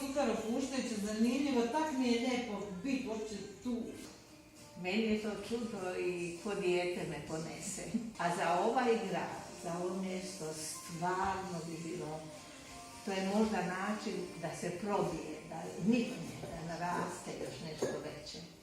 Sukaro puštajuće, zanimljivo, tak mi je lijepo biti uopće tu. Meni je to čudo i ko dijete me ponese. A za ovaj grad, za ovo mjesto stvarno bi bilo, to je možda način da se probije, da nikome da naraste još nešto veće.